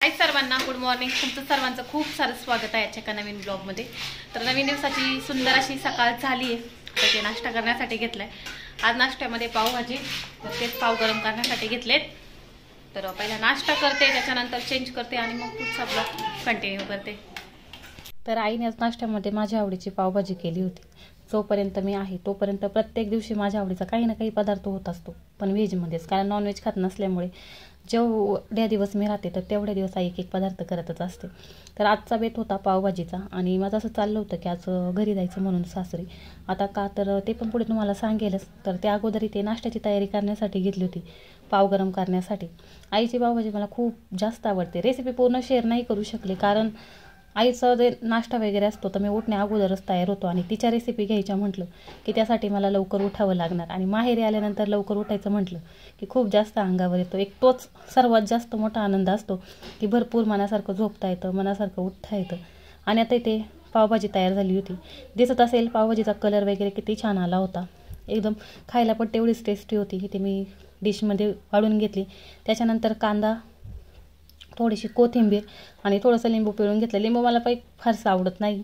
हाय सर्वांना, good morning. तुमचं सर्वांचं खूप सारं स्वागत आहे आजच्या एका नवीन ब्लॉगमध्ये. तर नवीन दिवसाची सुंदर अशी सकाळ झाली आहे. तर ते नाश्ता करण्यासाठी घेतलाय. आज नाश्त्यामध्ये पावभाजी, तर तेच पाव गरम करण्यासाठी घेतलेत. तर पहिला नाश्ता करते, त्याच्यानंतर चेंज करते आणि मग पुढचा ब्लॉग कंटिन्यू करते. तर आईने आज नाश्त्यामध्ये माझ्या आवडीची पावभाजी केली होती. जोपर्यंत मी आहे तोपर्यंत प्रत्येक दिवशी माझ्या आवडीचा काही ना काही पदार्थ होत असतो, पण व्हेजमध्येच. कारण नॉनव्हेज खात नसल्यामुळे जेवढ्या दिवस मी राहते तर तेवढ्या दिवस आई एक पदार्थ करतच असते. तर आजचा बेत होता पावभाजीचा आणि माझं असं चाललं होतं की आज घरी जायचं म्हणून सासरी. आता का तर ते पण पुढे तुम्हाला सांगेलच. तर त्या अगोदर ते नाश्त्याची तयारी करण्यासाठी घेतली होती, पाव गरम करण्यासाठी. आईची पावभाजी मला खूप जास्त आवडते. रेसिपी पूर्ण शेअर नाही करू शकले कारण आईचा जे नाश्ता वगैरे असतो तर मी उठण्या अगोदरच तयार होतो आणि तिच्या रेसिपी घ्यायच्या म्हटलं की त्यासाठी मला लवकर उठावं लागणार. आणि माहेरी आल्यानंतर लवकर उठायचं म्हटलं की खूप जास्त अंगावर येतो. एक तोच सर्वात जास्त मोठा आनंद असतो की भरपूर मनासारखं झोपता येतं, मनासारखं उठता येतं. आणि आता इथे पावभाजी तयार झाली होती. दिसत असेल पावभाजीचा कलर वगैरे किती छान आला होता. एकदम खायला पण तेवढीच टेस्टी होती. इथे मी डिशमध्ये वाढून घेतली. त्याच्यानंतर कांदा, थोडीशी कोथिंबीर आणि थोडंसं लिंबू पिळून घेतलं. लिंबू मला काही फारसं आवडत नाही,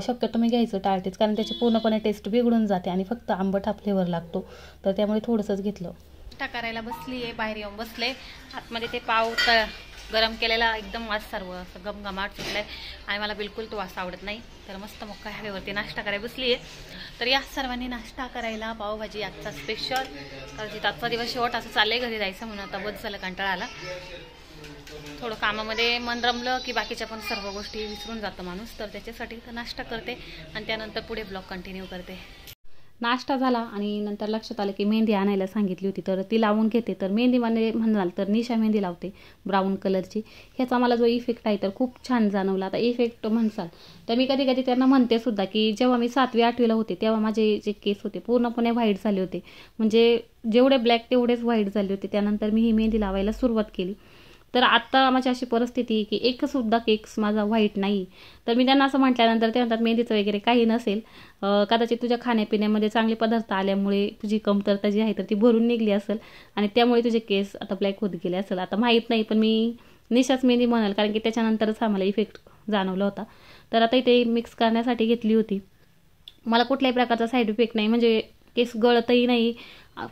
शक्यतो मी घ्यायचं टाळतेच कारण त्याची पूर्णपणे टेस्ट बिघडून जाते आणि फक्त आंबट हा फ्लेवर लागतो. तर त्यामुळे थोडंसंच घेतलं. नाश्ता करायला बसली आहे, बाहेर येऊन बसले. आतमध्ये ते पाव गरम केलेला एकदम वास सर्व असं गमगमाट सुटलाय आणि मला बिलकुल तो वास आवडत नाही. तर मस्त मोकळ्या हवेवरती नाश्ता करायला बसली आहे. तर या सर्वांनी नाश्ता करायला पावभाजी आजचा स्पेशल. कारण आजचा दिवस शेवट असं चाललंय घरी जायचं म्हणून. आता बस झालं, कंटाळा आला. थोडं कामामध्ये मन रमलं की बाकीच्या पण सर्व गोष्टी विसरून जातं माणूस. तर त्याच्यासाठी तर नाश्ता करते आणि त्यानंतर पुढे ब्लॉग कंटिन्यू करते. नाश्ता झाला आणि नंतर लक्षात आलं की मेहंदी आणायला सांगितली होती तर ती लावून घेते. तर मेहंदी म्हणाल तर निशा मेहंदी लावते ब्राऊन कलरची. ह्याचा मला जो इफेक्ट आहे तर खूप छान जाणवला. आता इफेक्ट म्हणसाल तर मी कधी कधी त्यांना म्हणते सुद्धा की जेव्हा मी 7वी 8वीला होते तेव्हा माझे जे केस होते पूर्णपणे व्हाईट झाले होते. म्हणजे जेवढे ब्लॅक तेवढेच व्हाईट झाले होते. त्यानंतर मी ही मेहंदी लावायला सुरुवात केली. तर आत्ता माझी अशी परिस्थिती की एकसुद्धा केक्स माझा व्हाईट नाही. तर मी त्यांना असं म्हटल्यानंतर ते म्हणतात मेहंदीचं वगैरे काही नसेल, कदाचित तुझ्या खाण्यापिण्यामध्ये चांगले पदार्थ आल्यामुळे तुझी कमतरता जी आहे तर ती भरून निघली असेल आणि त्यामुळे तुझे केस आता ब्लॅक होत गेले असेल. आता माहीत नाही, पण मी निशाच मेहंदी म्हणाल कारण की त्याच्यानंतरच हा मला इफेक्ट जाणवला होता. तर आता इथे मिक्स करण्यासाठी घेतली होती. मला कुठल्याही प्रकारचा साईड इफेक्ट नाही, म्हणजे केस गळतही नाही,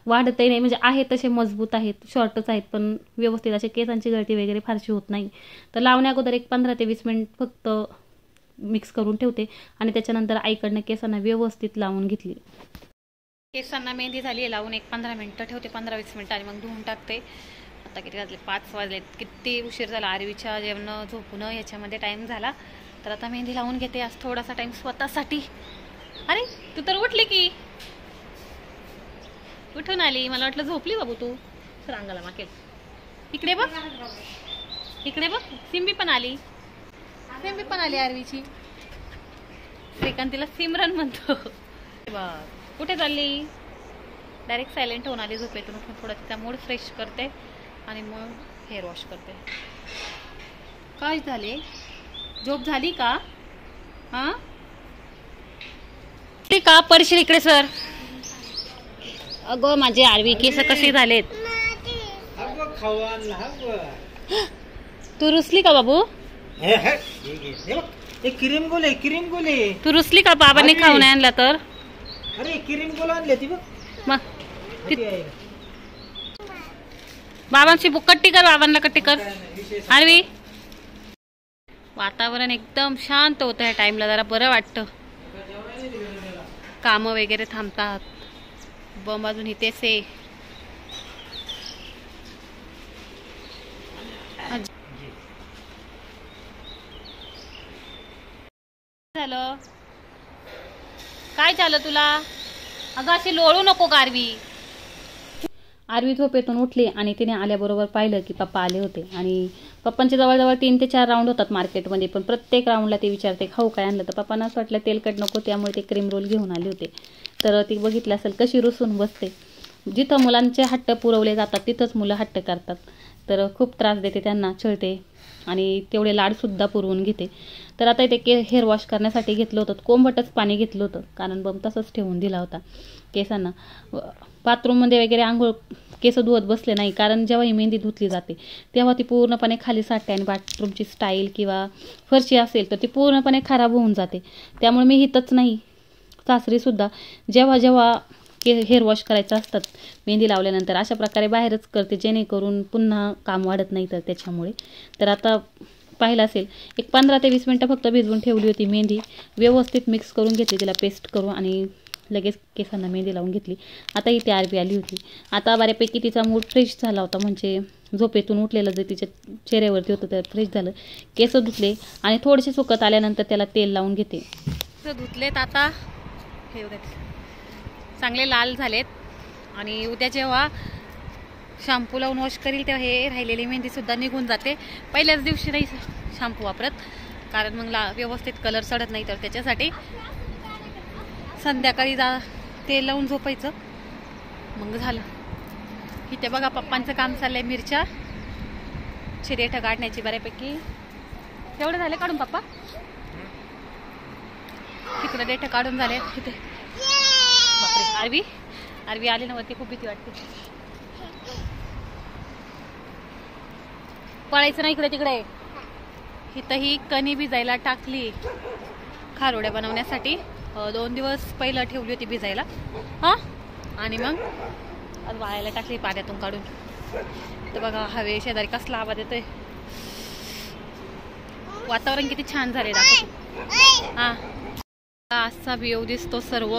वाढतही नाही. म्हणजे आहेत तसे मजबूत आहेत, शॉर्टच आहेत, पण व्यवस्थित असे केसांची गळती वगैरे फारशी होत नाही. तर लावण्या अगोदर एक 15 ते 20 मिनिट फक्त मिक्स करून ठेवते आणि त्याच्यानंतर आईकडनं केसांना व्यवस्थित लावून घेतली. केसांना मेहंदी झाली आहे लावून, एक 15 मिनिटं ठेवते, 15-20 मिनिटं आणि मग धुवून टाकते. आता किती वाजले? 5 वाजलेत. किती उशीर झाला. आरवीच्या जेवण झोपून याच्यामध्ये टाईम झाला. तर आता मेहंदी लावून घेते. आज थोडासा टाईम स्वतःसाठी. अरे तू तर उठली की, उठून आली. मला वाटलं झोपली बाबू तू. रांगाला माकेल. इकडे बघ, इकडे बघ. सिम्बी पण आली, सिम्बी पण आली आरवीची. श्रीकांतीला सिमरन म्हणतो. कुठे चालली? डायरेक्ट सायलेंट होऊन आली झोपेतून. थोडा तिचा मूड फ्रेश करते आणि मग हेअर वॉश करते. काय झाले? झोप झाली का? हा ठीक का? परशील इकडे सर. अगं माझे आरवी केस कसे झालेत? तू रुसली का बाबू? क्रीम गोले, क्रीम गोले. तू रुसली का? बाबांनी खाऊन आणला तर? अरे क्रीम गोल आणले ती बघ. मग बाबांची कट्टी कर, बाबांना कट्टी कर. आरवी वातावरण एकदम शांत होतं. या टाइमला जरा बरं वाटतं. कामं वगैरे थांबतात. बम अजून इथेच आहे. झालं? काय झालं तुला? अगं अशी लोळू नको का आरवी. आरवी झोपेतून उठली आणि तिने आल्याबरोबर पाहिलं की पप्पा आले होते आणि पप्पांचे जवळजवळ 3 ते 4 राऊंड होतात मार्केटमध्ये. पण प्रत्येक राऊंडला ते विचारते खाऊ काय आणलं. तर पप्पांना असं वाटलं तेलकट नको, त्यामुळे ते क्रीम रोल घेऊन आले होते. तर ती बघितलं असेल कशी रुसून बसते. जिथं मुलांचे हट्ट पुरवले जातात तिथंच मुलं हट्ट करतात. तर खूप त्रास देते त्यांना, छळते आणि तेवढे लाडसुद्धा पुरवून घेते. तर आता इथे हेअर वॉश करण्यासाठी घेतलं होतं. कोंबटच पाणी घेतलं होतं कारण बम तसंच ठेवून दिला होता केसांना. बाथरूममध्ये वगैरे आंघोळ केस धुवत बसले नाही, कारण जेव्हा ही मेहंदी धुतली जाते तेव्हा ती पूर्णपणे खाली साठते आणि बाथरूमची स्टाईल किंवा फरशी असेल तर ती पूर्णपणे खराब होऊन जाते. त्यामुळे मी हितच नाही, सासरीसुद्धा जेव्हा जेव्हा हेअर वॉश करायचं असतात मेहंदी लावल्यानंतर अशा प्रकारे बाहेरच करते, जेणेकरून पुन्हा काम वाढत नाही. तर त्याच्यामुळे तर आता पाहिलं असेल, एक 15 ते 20 मिनटं फक्त भिजवून ठेवली होती मेहंदी, व्यवस्थित मिक्स करून घेतली, तिला पेस्ट करून आणि लगेच केसांना मेहंदी लावून घेतली. आता इथे आरबी आली होती. आता बऱ्यापैकी तिचा मूड फ्रेश झाला होता, म्हणजे झोपेतून उठलेलं जे तिच्या चेहऱ्यावरती होतं ते फ्रेश झालं. केस धुतले आणि थोडेसे सुकत आल्यानंतर त्याला तेल लावून घेते. धुतलेत आता हे चांगले लाल झालेत आणि उद्या जेव्हा शॅम्पू लावून वॉश करील तेव्हा हे राहिलेली मेहंदीसुद्धा निघून जाते. पहिल्याच दिवशी नाही शॅम्पू वापरत, कारण मग व्यवस्थित कलर चढत नाही. तर त्याच्यासाठी संध्याकाळी तेल लावून झोपायचं, मग झालं. इथे बघा पप्पांचं काम चाललंय, मिरच्या चिरेठ काढण्याची बऱ्यापैकी. तेवढे झाले काढून पप्पा? तिकडे देठ काढून झाले. तिथे बापरे, आरवी आली ना वरती, खूप भीती वाटते. पळायचं नाही इकडे तिकडे. इथं ही कणी भिजायला टाकली खारोड्या बनवण्यासाठी. 2 दिवस पहिलं ठेवली होती भिजायला, हां, आणि मग आज वाळायला टाकली पाण्यातून काढून. तर बघा हवे शेजारी कसला आवाज येतोय. वातावरण किती छान झाले दाखव. हां, असा व्ह्यू दिसतो सर्व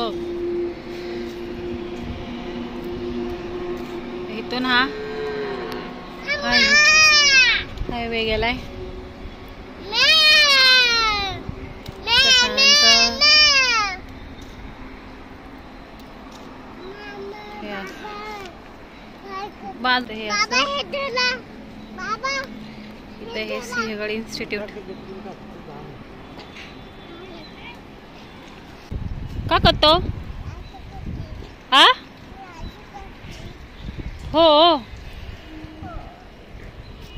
इथून. हा हायवे गेलाय. बांध हे इथे हे सिंहगड इन्स्टिट्यूट. का करतो? हा हो,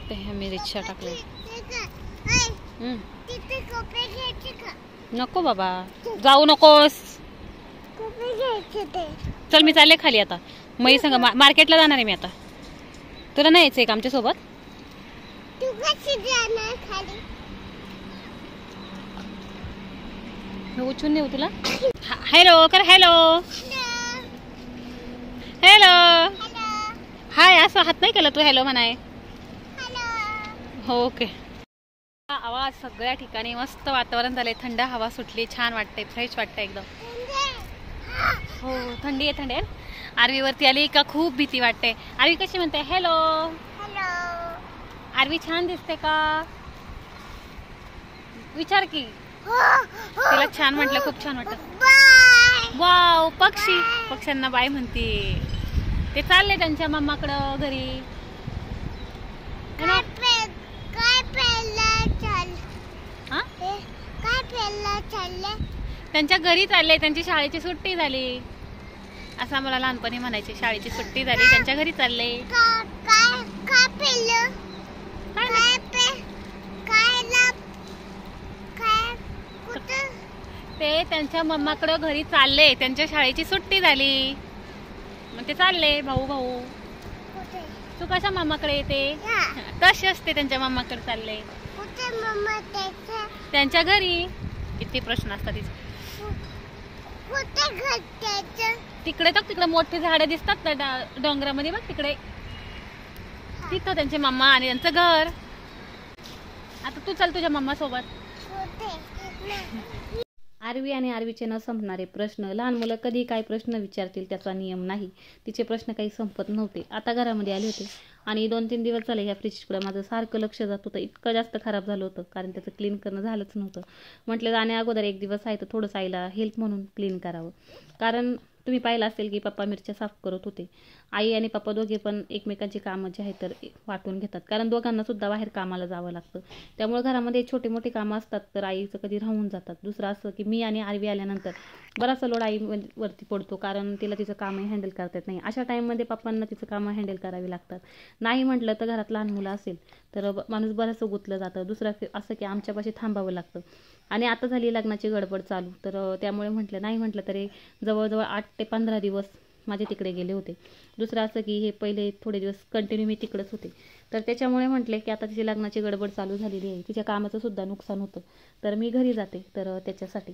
ते मी रिक्षा टाकले. नको बाबा, जाऊ नकोस. चल मी चालले खाली आता. मई सांगा मार्केटला जाणार आहे मी आता. तुला नाही यायचंय का आमच्या सोबत? उचून नेऊ तुला. हॅलो कर. हॅलो हॅलो हाय, असं हात नाही केला तू हॅलो म्हणाय. हो ओके. आवाज सगळ्या ठिकाणी. मस्त वातावरण झालंय, थंड हवा सुटली, छान वाटतंय, फ्रेश वाटतंय एकदम. हो थंडी आहे, थंडी आहे. आरवीवरती आली का खूप भीती वाटते. आरवी कशी म्हणते हॅलो? आरवी छान दिसते का? विचार की. तिला छान म्हटलं, खूप छान वाटत. वाव, पक्ष्यांना बाय म्हणते. ते चालले त्यांच्या मम्माकडं घरी. त्यांच्या घरी चालले, त्यांची शाळेची सुट्टी झाली. असं मला लहानपणी म्हणायचे, शाळेची सुट्टी झाली त्यांच्या घरी चालले. ते त्यांच्या मम्माकडं घरी चालले, त्यांच्या शाळेची सुट्टी झाली, मग ते चालले भाऊ. तू कशा मम्माकडे येते? तशी असते, त्यांच्या मम्माकडे चालले, त्यांच्या घरी. किती प्रश्न असतात तिचे. तिकडे तर तिकडे मोठे झाडं दिसतात ना डोंगरामध्ये, बघ तिकडे, तिथं त्यांचे मम्मा आणि त्यांचं घर. आता तू चल तुझ्या मम्मा सोबत. आरवी आणि आरवीचे न संपणारे प्रश्न. लहान मुलं कधी काय प्रश्न विचारतील त्याचा नियम नाही. तिचे प्रश्न काही संपत नव्हते. आता घरामध्ये आले होते आणि 2-3 दिवस झाले ह्या फ्रीजकडे माझं सारखं लक्ष जात होतं. इतकं जास्त खराब झालं होतं, कारण त्याचं क्लीन करणं झालंच नव्हतं. म्हटलं जाण्या अगोदर 1 दिवस आहे तर थोडंसं आईला हेल्प म्हणून क्लीन करावं. कारण तुम्ही पाहिलं असेल की पप्पा मिरच्या साफ करत होते. आई आणि पप्पा दोघे पण एकमेकांची कामं जे आहेत तर वाटून घेतात, कारण दोघांना सुद्धा बाहेर कामाला जावं लागतं. त्यामुळे घरामध्ये छोटे मोठे कामं असतात तर आईचं कधी राहून जातात. दुसरं असं की मी आणि आरवी आल्यानंतर बराचसा लोड आईवरती पडतो, कारण तिला तिचं कामही हँडल करता येत नाही. अशा टाईममध्ये पप्पांना तिचं कामं हँडल करावी लागतात. नाही म्हटलं तर घरात लहान मुलं असेल तर माणूस बरंचसं गुंतलं जातं. दुसरं असं की आमच्यापाशी थांबावं लागतं. आणि आता झाली लग्नाची गडबड चालू, तर त्यामुळे म्हटलं नाही म्हटलं तरी जवळजवळ 8 ते 15 दिवस माझे तिकडे गेले होते. दुसरं असं की हे पहिले थोडे दिवस कंटिन्यू मी तिकडेच होते, तर त्याच्यामुळे म्हटले की आता तिची लग्नाची गडबड चालू झालेली आहे, तिच्या कामाचं सुद्धा नुकसान होतं, तर मी घरी जाते. तर त्याच्यासाठी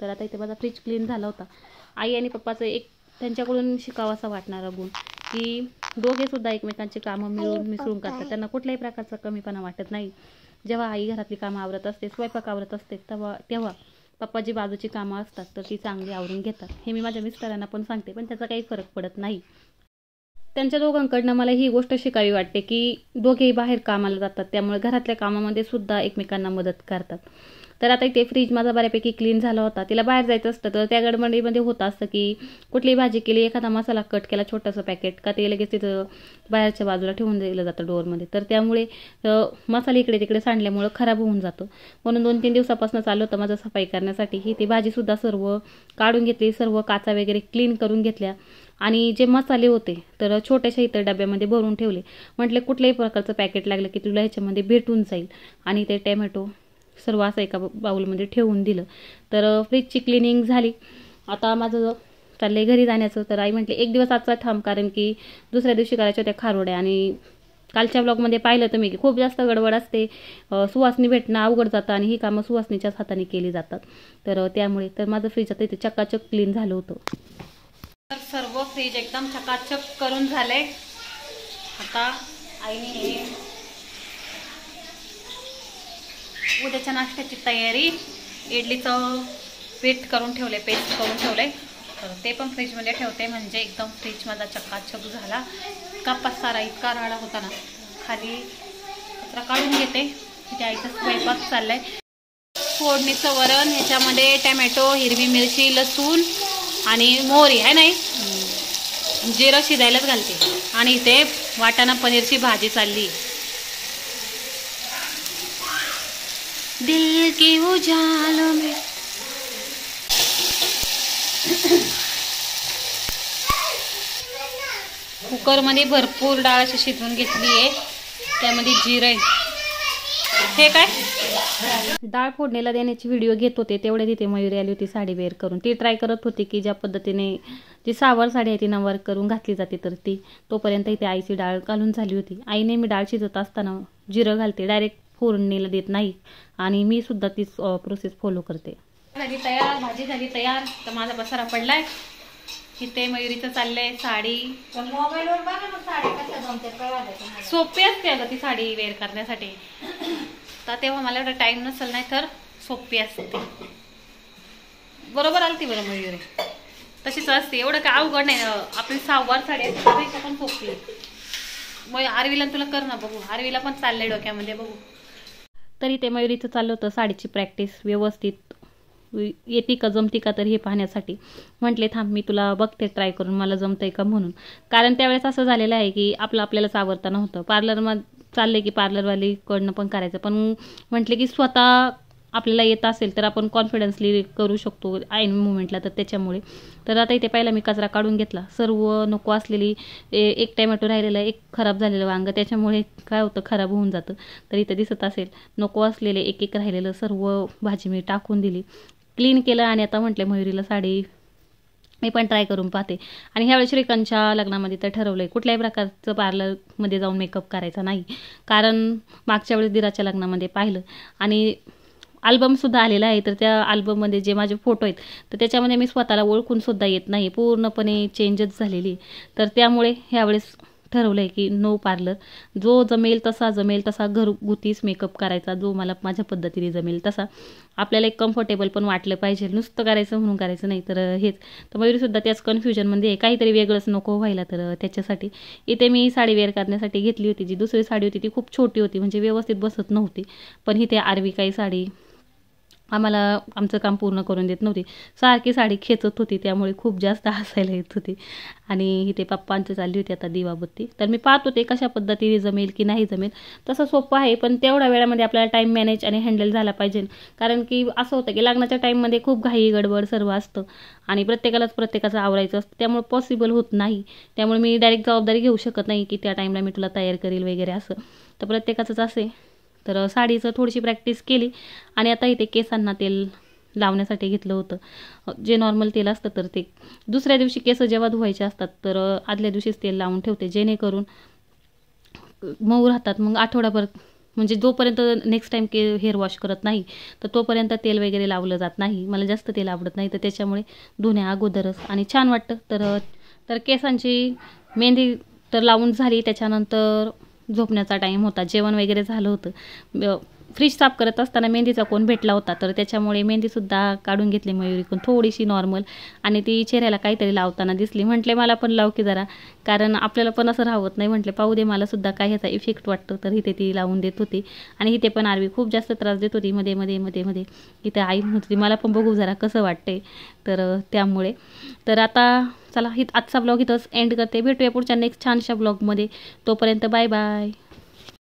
तर आता इथे माझा फ्रीज क्लीन झाला होता. आई आणि पप्पाचं एक त्यांच्याकडून शिकावासा वाटणारा गुण की दोघे सुद्धा एकमेकांची कामं मिसळून करतात. त्यांना कुठल्याही प्रकारचा कमीपणा वाटत नाही. जेव्हा आई घरातली कामं आवरत असते, स्वयंपाक आवरत असते, तेव्हा पप्पा जी बाजूची कामं असतात तर ती चांगली आवरून घेतात. हे मी माझ्या मिस्टरांना पण सांगते, पण त्याचा काही फरक पडत नाही. त्यांच्या दोघांकडनं मला ही गोष्ट शिकावी वाटते की दोघेही बाहेर कामाला जातात, त्यामुळे घरातल्या कामामध्ये सुद्धा एकमेकांना मदत करतात. तर आता इथे फ्रीज माझा बऱ्यापैकी क्लीन झाला होता. तिला बाहेर जायचं असतं तर त्या गडबडीमध्ये होतं असतं की कुठलीही भाजी केली, एखादा मसाला कट केला छोटंसं पॅकेट का ते लगेच तिथं बाहेरच्या बाजूला ठेवून दिलं जातं डोअरमध्ये, तर त्यामुळे मसाला इकडे तिकडे सांडल्यामुळं खराब होऊन जातो. म्हणून 2-3 दिवसापासून चालू होतं माझं सफाई करण्यासाठी. ही ती भाजीसुद्धा सर्व काढून घेतली, सर्व काचा वगैरे क्लीन करून घेतल्या आणि जे मसाले होते तर छोट्याशा इतर डब्यामध्ये भरून ठेवले. म्हटले कुठल्याही प्रकारचं पॅकेट लागलं की तुला ह्याच्यामध्ये भेटून जाईल. आणि ते टॅमॅटो सर्व असं एका बाउलमध्ये ठेवून दिलं. तर फ्रीजची क्लिनिंग झाली. आता माझं चाललंय घरी जाण्याचं. तर आई म्हटले 1 दिवस आजचा थांब, कारण की दुसऱ्या दिवशी करायच्या होत्या खारोड्या. आणि कालच्या ब्लॉगमध्ये पाहिलं तर मी की खूप जास्त गडबड असते, सुवासनी भेटणं अवघड जातं आणि ही कामं सुवासनीच्याच हाताने केली जातात. तर त्यामुळे तर माझं फ्रीज आता इथे चकाचक क्लीन झालं होतं. तर सर्व फ्रीज एकदम चकाचक करून झाले. आता आईने हे उद्याच्या नाश्त्याची तयारी, इडलीचं पीठ करून ठेवले, पेस्ट करून ठेवले, तर ते पण फ्रीजमध्ये ठेवते. म्हणजे एकदम फ्रीज माझा चकाचक झाला. इतका पसारा, इतका राडा होता ना, खाली कचरा काढून घेते. तिथे आईचा स्वयंपाक चाललाय. फोडणीचं वरण, ह्याच्यामध्ये टॅमॅटो, हिरवी मिरची, लसूण आणि मोहरी आहे नाही, जिरं शिजायलाच घालते. आणि इथे वाटाणा पनीरची भाजी चालली. दिल के उजालों में कुकरमध्ये भरपूर डाळ अशी शिजवून घेतली आहे. त्यामध्ये जिरे, हे काय डाळ फोडणीला देण्याची व्हिडिओ घेत होते, तेवढे तिथे मयुरी आली होती साडी वेअर करून. ती ट्राय करत होती की ज्या पद्धतीने जी सावर साडी आहे ती नंबर करून घातली जाते, तर ती तोपर्यंत इथे आईची डाळ घालून झाली होती. आईने मी डाळ शिजत असताना जिरं घालते, डायरेक्ट फोडणीला देत नाही. आणि मी सुद्धा तीच प्रोसेस फॉलो करते. झाली तयार, भाजी झाली तयार. तर माझा पसारा पडलाय. इथे मयुरीचं चाललंय साडी. मोबाईलवर बघा ना साडी कसं जमते, सोपी असते अगं ती साडी वेअर करण्यासाठी. तर तेव्हा मला एवढा टाइम नसेल, नाही तर सोपी असते. बरोबर आली ती बरं मयुरी, तशीच असते, एवढं काय अवघड नाही. आपली सहावार साडी असते त्यापेक्षा पण सोपी. मग आरवीला तुला कर ना बघू, आरवीला पण चाललंय डोक्यामध्ये बघू. तरी ते मयुरीचं चाललं होतं साडीची प्रॅक्टिस व्यवस्थित येते का जमती का, तर हे पाहण्यासाठी म्हटले थांब मी तुला बघते ट्राय करून मला जमतंय का म्हणून. कारण त्यावेळेस असं झालेलं आहे की आपल्यालाच आवडता नव्हतं. पार्लरमध्ये चाललंय की पार्लरवालीकडनं पण करायचं, पण म्हटले की स्वतः आपल्याला येत असेल तर आपण कॉन्फिडन्सली करू शकतो ऐन मुवमेंटला. तर त्याच्यामुळे तर आता इथे पहिला मी कचरा काढून घेतला. सर्व नको असलेली एक टॅमॅटो राहिलेला, एक खराब झालेलं वांग, त्याच्यामुळे काय होतं खराब होऊन जातं. तर इथे दिसत असेल नको असलेले एक राहिलेलं सर्व भाजी मी टाकून दिली, क्लीन केलं. आणि आता म्हटले मयुरीला साडी मी पण ट्राय करून पाहते. आणि ह्यावेळी श्रीकांतच्या लग्नामध्ये तर ठरवलं आहे कुठल्याही प्रकारचं पार्लरमध्ये जाऊन मेकअप करायचा नाही. कारण मागच्या वेळेस दिराच्या लग्नामध्ये पाहिलं आणि अल्बमसुद्धा आलेला आहे. तर त्या अल्बममध्ये जे माझे फोटो आहेत तर त्याच्यामध्ये मी स्वतःला ओळखूनसुद्धा येत नाही, पूर्णपणे चेंजच झालेली. तर त्यामुळे ह्यावेळेस ठरवलं आहे की नो पार्लर, जो जमेल तसा घरगुतीच मेकअप करायचा, जो मला माझ्या पद्धतीने जमेल तसा. आपल्याला एक कम्फर्टेबल पण वाटलं पाहिजे, नुसतं करायचं म्हणून करायचं नाही. तर हेच तर मयुरीसुद्धा त्याच कन्फ्युजनमध्ये काहीतरी वेगळंच नको व्हायला. तर त्याच्यासाठी इथे मी साडी वेअर करण्यासाठी घेतली होती. जी दुसरी साडी होती ती खूप छोटी होती, म्हणजे व्यवस्थित बसत नव्हती. पण इथे आरवी काही साडी आम्हाला आमचं काम पूर्ण करून देत नव्हती, सारखी साडी खेचत होती, त्यामुळे खूप जास्त हसायला येत होती. आणि इथे पप्पांची चालली होती आता दिवाबत्ती. तर मी पाहत होते कशा पद्धतीने जमेल की नाही जमेल. तसं सोपं आहे, पण तेवढ्या वेळामध्ये आपल्याला टाईम मॅनेज आणि हँडल झाला पाहिजे. कारण की असं होतं की लग्नाच्या टाईममध्ये खूप घाई गडबड सर्व असतं आणि प्रत्येकाचं आवरायचं असतं, त्यामुळे पॉसिबल होत नाही. त्यामुळे मी डायरेक्ट जबाबदारी घेऊ शकत नाही की त्या टाईमला मी तुला तयार करेल वगैरे असं. तर प्रत्येकाचंच असे. तर साडीचं थोडीशी प्रॅक्टिस केली आणि आता इथे केसांना तेल लावण्यासाठी घेतलं होतं. जे नॉर्मल तेल असतं तर ते दुसऱ्या दिवशी केस जेव्हा धुवायचे असतात तर आदल्या दिवशीच तेल लावून ठेवते, जेणेकरून मऊ राहतात. मग आठवडाभर म्हणजे जोपर्यंत नेक्स्ट टाईम हेअर वॉश करत नाही तर तोपर्यंत तेल वगैरे लावलं जात नाही. मला जास्त तेल आवडत नाही, तर त्याच्यामुळे धुण्या अगोदरच आणि छान वाटतं. तर केसांची मेहंदी तर लावून झाली. त्याच्यानंतर झोपण्याचा टाईम होता, जेवण वगैरे झालं होतं. फ्रीज साफ करत असताना मेहंदीचा कोण भेटला होता, तर त्याच्यामुळे मेहंदीसुद्धा काढून घेतली मयुरीकडून, थोडीशी नॉर्मल. आणि ती चेहऱ्याला काहीतरी लावताना दिसली. म्हटले मला पण लाव की जरा, कारण आपल्याला पण असं राहत नाही. म्हटले पाहू दे मलासुद्धा काय ह्याचा इफेक्ट वाटतो. तर इथे ती लावून देत होती आणि इथे पण आरवी खूप जास्त त्रास देत होती मध्ये मध्ये मध्ये मध्ये. इथे आई म्हणत होती मला पण बघू जरा कसं वाटते. तर त्यामुळे तर आता चला आजचा ब्लॉग इथंच एंड करते. भेटूया पुढच्या नेक्स्ट छानशा ब्लॉगमध्ये. तोपर्यंत बाय बाय.